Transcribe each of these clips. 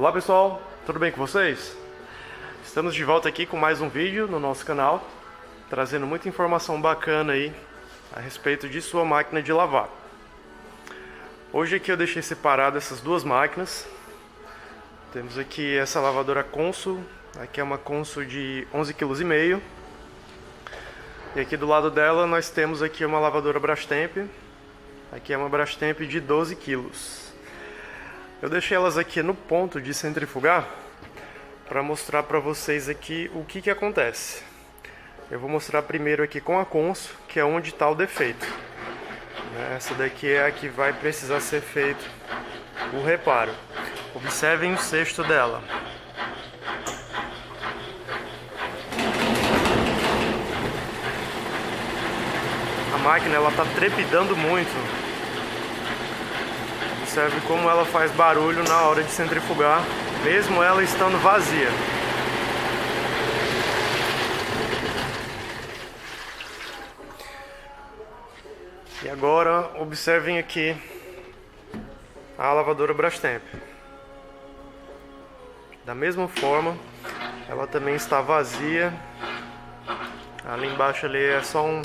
Olá pessoal, tudo bem com vocês? Estamos de volta aqui com mais um vídeo no nosso canal, trazendo muita informação bacana aí a respeito de sua máquina de lavar. Hoje aqui eu deixei separado essas duas máquinas. Temos aqui essa lavadora Consul, aqui é uma Consul de 11,5 kg. E aqui do lado dela nós temos aqui uma lavadora Brastemp, aqui é uma Brastemp de 12 kg. Eu deixei elas aqui no ponto de centrifugar para mostrar para vocês aqui o que acontece. Eu vou mostrar primeiro aqui com a Consul, que é onde está o defeito. Essa daqui é a que vai precisar ser feito o reparo. Observem o cesto dela. A máquina ela está trepidando muito. Observe como ela faz barulho na hora de centrifugar, mesmo ela estando vazia. E agora observem aqui a lavadora Brastemp. Da mesma forma, ela também está vazia. Ali embaixo ali é só um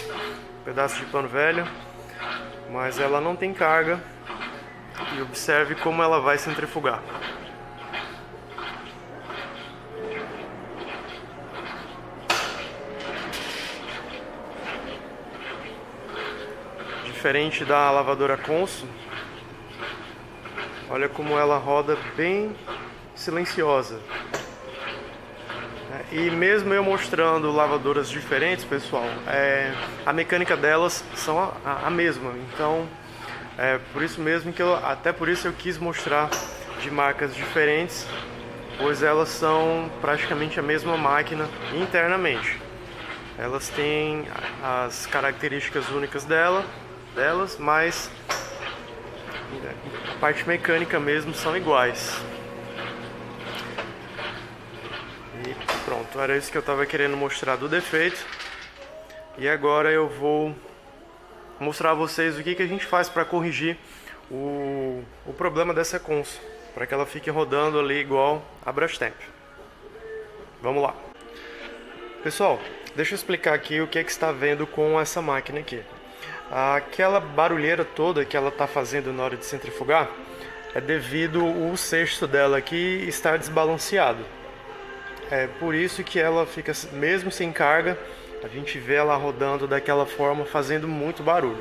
pedaço de pano velho, mas ela não tem carga. E observe como ela vai centrifugar. Diferente da lavadora Consul, olha como ela roda bem silenciosa. E mesmo eu mostrando lavadoras diferentes, pessoal, a mecânica delas são a mesma. Então por isso mesmo que até por isso eu quis mostrar de marcas diferentes, pois elas são praticamente a mesma máquina internamente. Elas têm as características únicas delas, mas a parte mecânica mesmo são iguais. E pronto, era isso que eu estava querendo mostrar do defeito. E agora eu vou mostrar a vocês o que a gente faz para corrigir o problema dessa Consul, para que ela fique rodando ali igual a Brastemp. Vamos lá. Pessoal, deixa eu explicar aqui o que está vendo com essa máquina aqui. Aquela barulheira toda que ela está fazendo na hora de centrifugar é devido ao cesto dela aqui estar desbalanceado. É por isso que ela fica, mesmo sem carga, a gente vê ela rodando daquela forma, fazendo muito barulho.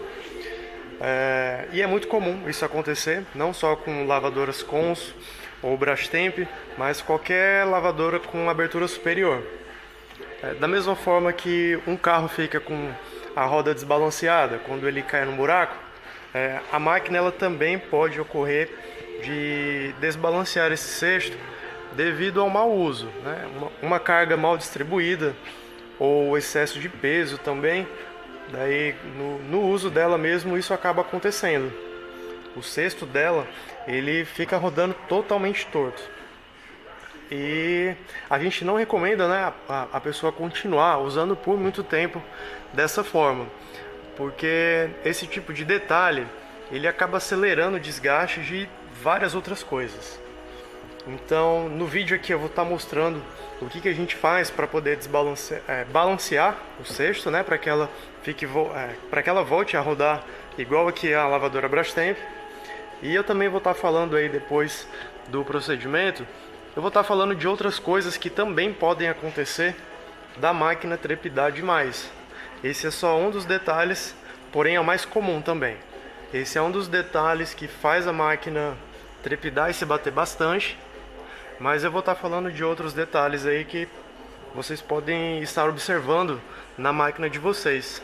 E é muito comum isso acontecer, não só com lavadoras Consul ou Brastemp, mas qualquer lavadora com abertura superior. Da mesma forma que um carro fica com a roda desbalanceada quando ele cai no buraco, a máquina ela também pode ocorrer de desbalancear esse cesto devido ao mau uso, né? Uma carga mal distribuída ou excesso de peso também. Daí no uso dela mesmo isso acaba acontecendo. O cesto dela ele fica rodando totalmente torto. E a gente não recomenda, né, a pessoa continuar usando por muito tempo dessa forma, porque esse tipo de detalhe ele acaba acelerando o desgaste de várias outras coisas. Então no vídeo aqui eu vou estar mostrando o que a gente faz para poder balancear o cesto, né, para que ela volte a rodar igual aqui a lavadora Brastemp. E eu também vou estar falando aí depois do procedimento, eu vou estar falando de outras coisas que também podem acontecer da máquina trepidar demais. Esse é só um dos detalhes, porém é o mais comum também. Esse é um dos detalhes que faz a máquina trepidar e se bater bastante. Mas eu vou estar falando de outros detalhes aí que vocês podem estar observando na máquina de vocês,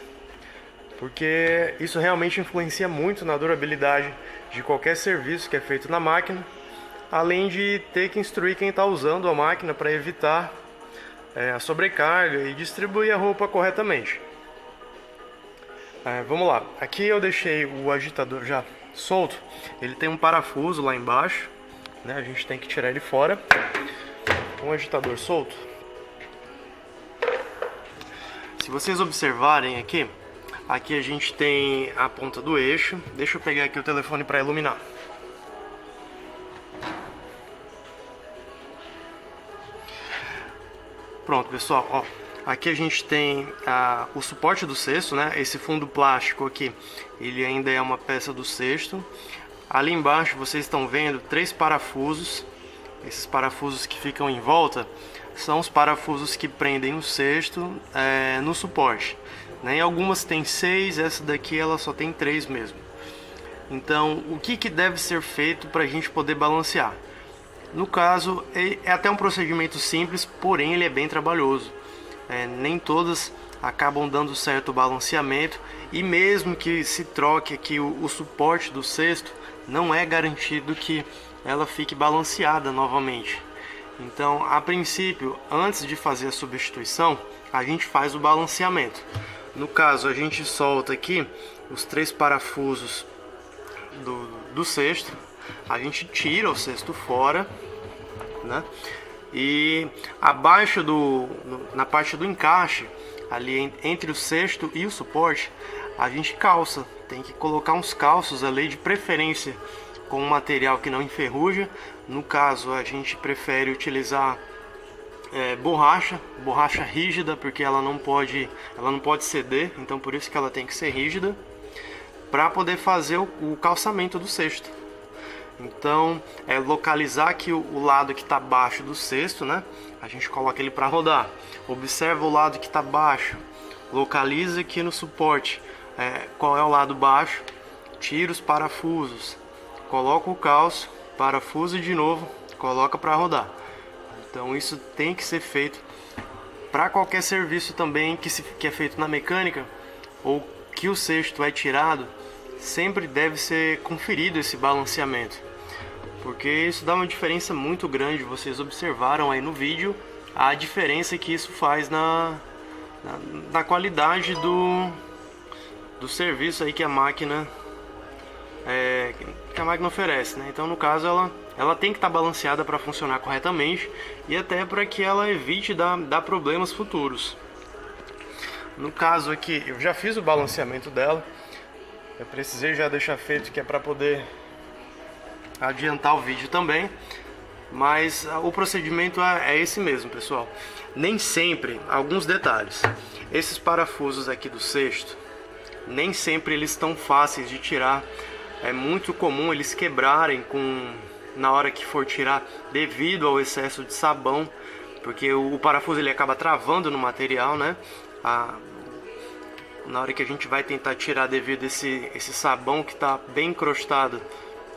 porque isso realmente influencia muito na durabilidade de qualquer serviço que é feito na máquina, além de ter que instruir quem está usando a máquina para evitar a sobrecarga e distribuir a roupa corretamente. Vamos lá, aqui eu deixei o agitador já solto, ele tem um parafuso lá embaixo, né? A gente tem que tirar ele fora. Um agitador solto. Se vocês observarem aqui a gente tem a ponta do eixo. Deixa eu pegar aqui o telefone para iluminar. Pronto, pessoal, ó, aqui a gente tem o suporte do cesto, né? Esse fundo plástico aqui, ele ainda é uma peça do cesto. Ali embaixo vocês estão vendo 3 parafusos. Esses parafusos que ficam em volta são os parafusos que prendem o cesto no suporte, né? Em algumas tem 6, essa daqui ela só tem 3 mesmo. Então, o que deve ser feito para a gente poder balancear? No caso, é até um procedimento simples, porém ele é bem trabalhoso. Nem todas acabam dando certo o balanceamento, e mesmo que se troque aqui o suporte do cesto, não é garantido que ela fique balanceada novamente. Então, a princípio, antes de fazer a substituição, a gente faz o balanceamento. No caso, a gente solta aqui os 3 parafusos do cesto, a gente tira o cesto fora, né? E abaixo na parte do encaixe, ali entre o cesto e o suporte, a gente calça. Tem que colocar uns calços ali, de preferência com um material que não enferruja. No caso, a gente prefere utilizar borracha rígida, porque ela não pode ceder, então por isso que ela tem que ser rígida, para poder fazer o calçamento do cesto. Então, localizar aqui o lado que está abaixo do cesto, né? A gente coloca ele para rodar. Observa o lado que está baixo, localiza aqui no suporte qual é o lado baixo, tira os parafusos, coloca o calço, parafuso de novo, coloca para rodar. Então isso tem que ser feito para qualquer serviço também que é feito na mecânica, ou que o cesto é tirado. Sempre deve ser conferido esse balanceamento, porque isso dá uma diferença muito grande. Vocês observaram aí no vídeo a diferença que isso faz na qualidade do serviço aí que a máquina oferece, né? Então, no caso, ela tem que estar balanceada para funcionar corretamente, e até para que ela evite dar problemas futuros. No caso aqui, eu já fiz o balanceamento dela. Eu precisei já deixar feito, que é para poder adiantar o vídeo também. Mas o procedimento é esse mesmo, pessoal. Nem sempre, alguns detalhes. Esses parafusos aqui do cesto, nem sempre eles estão fáceis de tirar. É muito comum eles quebrarem na hora que for tirar, devido ao excesso de sabão, porque o parafuso ele acaba travando no material, né? Na hora que a gente vai tentar tirar, devido a esse sabão que está bem encrostado,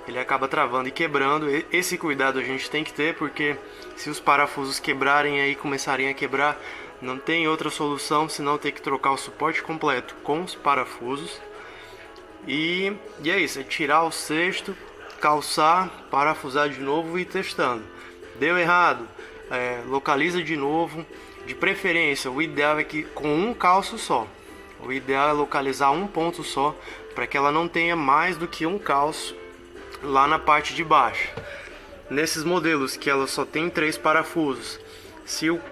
ele acaba travando e quebrando. Esse cuidado a gente tem que ter, porque se os parafusos quebrarem aí, começarem a quebrar, não tem outra solução senão ter que trocar o suporte completo com os parafusos. E é isso, é tirar o cesto, calçar, parafusar de novo e ir testando. Deu errado, localiza de novo. De preferência, o ideal é que com um calço só. O ideal é localizar um ponto só, para que ela não tenha mais do que um calço lá na parte de baixo. Nesses modelos que ela só tem 3 parafusos, se o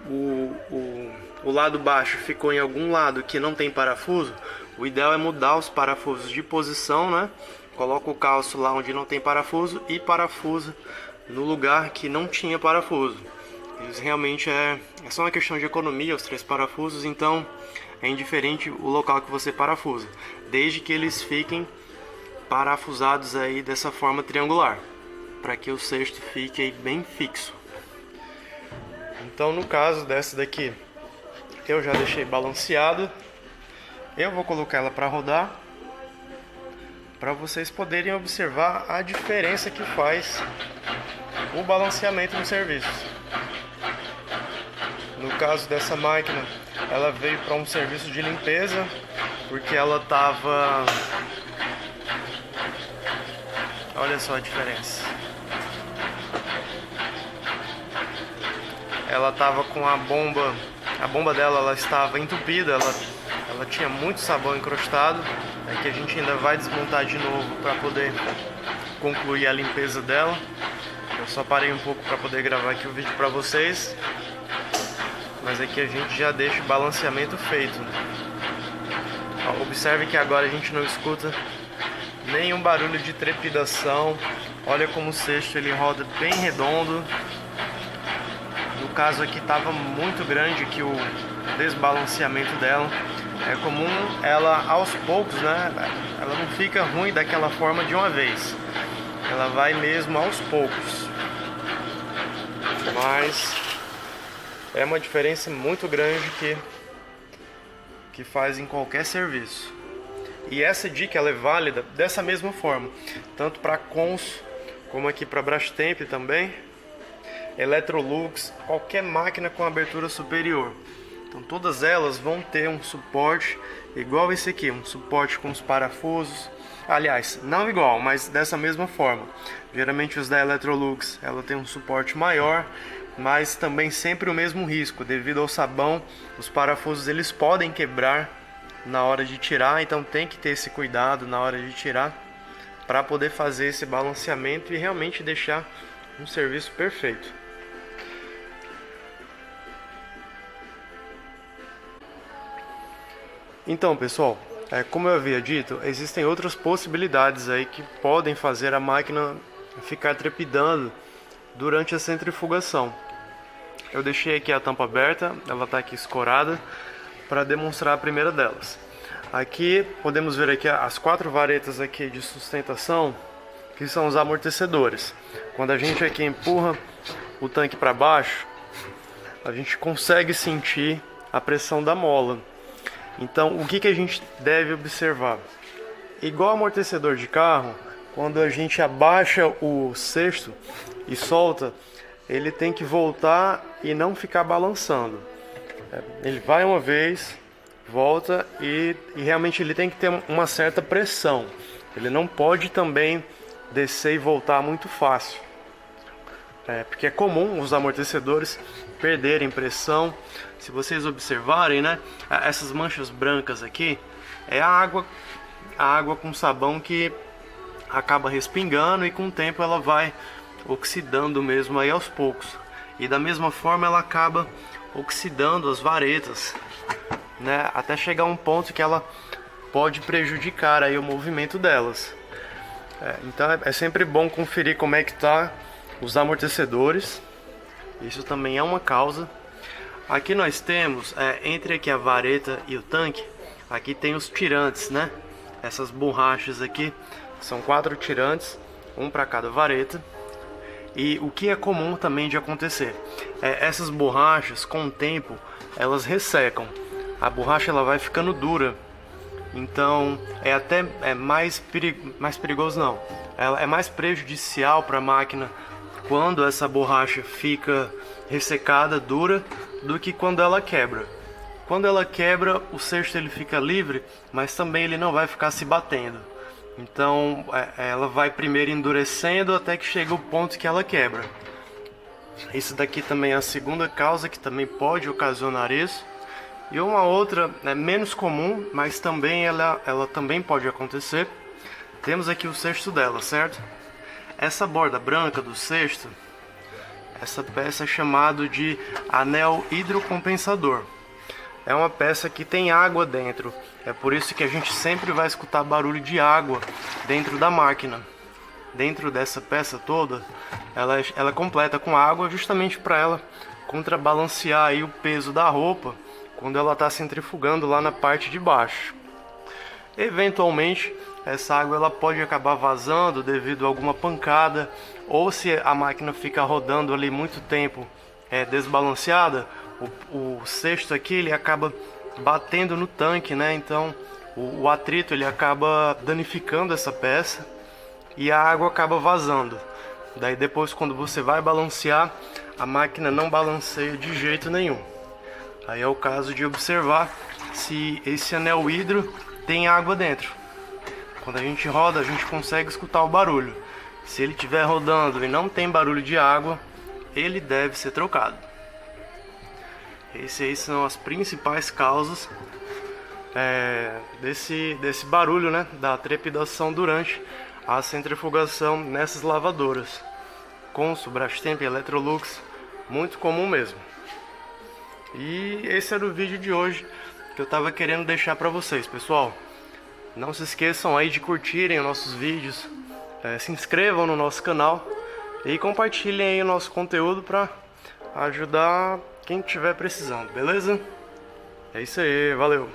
lado baixo ficou em algum lado que não tem parafuso, o ideal é mudar os parafusos de posição, né? Coloca o calço lá onde não tem parafuso e parafusa no lugar que não tinha parafuso. Eles realmente é só uma questão de economia, os 3 parafusos, então é indiferente o local que você parafusa, desde que eles fiquem parafusados aí dessa forma triangular, para que o cesto fique aí bem fixo. Então, no caso dessa daqui, eu já deixei balanceado. Eu vou colocar ela para rodar, para vocês poderem observar a diferença que faz o balanceamento no serviço. No caso dessa máquina, ela veio para um serviço de limpeza, porque ela estava... Olha só a diferença. Ela estava com a bomba dela, ela estava entupida, ela tinha muito sabão encrostado. Aqui a gente ainda vai desmontar de novo para poder concluir a limpeza dela. Eu só parei um pouco para poder gravar aqui o vídeo para vocês, mas aqui a gente já deixa o balanceamento feito. Ó, observe que agora a gente não escuta nenhum barulho de trepidação. Olha como o cesto ele roda bem redondo. No caso aqui estava muito grande que o desbalanceamento dela. É comum ela aos poucos, né? Ela não fica ruim daquela forma de uma vez. Ela vai mesmo aos poucos. Mas é uma diferença muito grande que faz em qualquer serviço. E essa dica ela é válida dessa mesma forma, tanto para Consul como aqui para Brastemp também, Electrolux, qualquer máquina com abertura superior. Então todas elas vão ter um suporte igual esse aqui, um suporte com os parafusos. Aliás, não igual, mas dessa mesma forma. Geralmente os da Electrolux, ela tem um suporte maior, mas também sempre o mesmo risco, devido ao sabão, os parafusos eles podem quebrar na hora de tirar, então tem que ter esse cuidado na hora de tirar para poder fazer esse balanceamento e realmente deixar um serviço perfeito. Então, pessoal, como eu havia dito, existem outras possibilidades aí que podem fazer a máquina ficar trepidando durante a centrifugação. Eu deixei aqui a tampa aberta, ela está aqui escorada, para demonstrar a primeira delas. Aqui podemos ver aqui as 4 varetas aqui de sustentação, que são os amortecedores. Quando a gente aqui empurra o tanque para baixo, a gente consegue sentir a pressão da mola. Então, o que a gente deve observar? Igual amortecedor de carro, quando a gente abaixa o cesto e solta, ele tem que voltar e não ficar balançando. Ele vai uma vez, volta e realmente ele tem que ter uma certa pressão. Ele não pode também descer e voltar muito fácil. Porque é comum os amortecedores perderem pressão. Se vocês observarem, né, essas manchas brancas aqui é a água com sabão que acaba respingando e com o tempo ela vai oxidando mesmo aí aos poucos. E da mesma forma ela acaba oxidando as varetas, né, até chegar a um ponto que ela pode prejudicar aí o movimento delas. Então é sempre bom conferir como é que tá os amortecedores. Isso também é uma causa. Aqui nós temos, entre aqui a vareta e o tanque, aqui tem os tirantes, né? Essas borrachas aqui, são 4 tirantes, um para cada vareta. E o que é comum também de acontecer, essas borrachas com o tempo, elas ressecam. A borracha ela vai ficando dura. Então mais perigoso não. Ela é mais prejudicial para a máquina quando essa borracha fica ressecada, dura, do que quando ela quebra. Quando ela quebra, o cesto ele fica livre, mas também ele não vai ficar se batendo. Então ela vai primeiro endurecendo até que chega o ponto que ela quebra. Isso daqui também é a segunda causa que também pode ocasionar isso. E uma outra menos comum, mas também ela também pode acontecer. Temos aqui o cesto dela, certo? Essa borda branca do cesto, essa peça é chamada de anel hidrocompensador. É uma peça que tem água dentro. É por isso que a gente sempre vai escutar barulho de água dentro da máquina. Dentro dessa peça toda, ela é completa com água justamente para ela contrabalancear aí o peso da roupa quando ela está centrifugando lá na parte de baixo. Eventualmente, essa água ela pode acabar vazando devido a alguma pancada, ou se a máquina fica rodando ali muito tempo desbalanceada, o cesto aqui ele acaba batendo no tanque, né? Então o atrito ele acaba danificando essa peça e a água acaba vazando. Daí depois, quando você vai balancear, a máquina não balanceia de jeito nenhum. Aí é o caso de observar se esse anel hidro tem água dentro. Quando a gente roda, a gente consegue escutar o barulho. Se ele estiver rodando e não tem barulho de água, ele deve ser trocado. Essas aí são as principais causas desse barulho, né, da trepidação durante a centrifugação nessas lavadoras. Consul, Brastemp, Electrolux, muito comum mesmo. E esse era o vídeo de hoje que eu estava querendo deixar para vocês, pessoal. Não se esqueçam aí de curtirem os nossos vídeos, se inscrevam no nosso canal e compartilhem aí o nosso conteúdo para ajudar quem estiver precisando, beleza? É isso aí, valeu!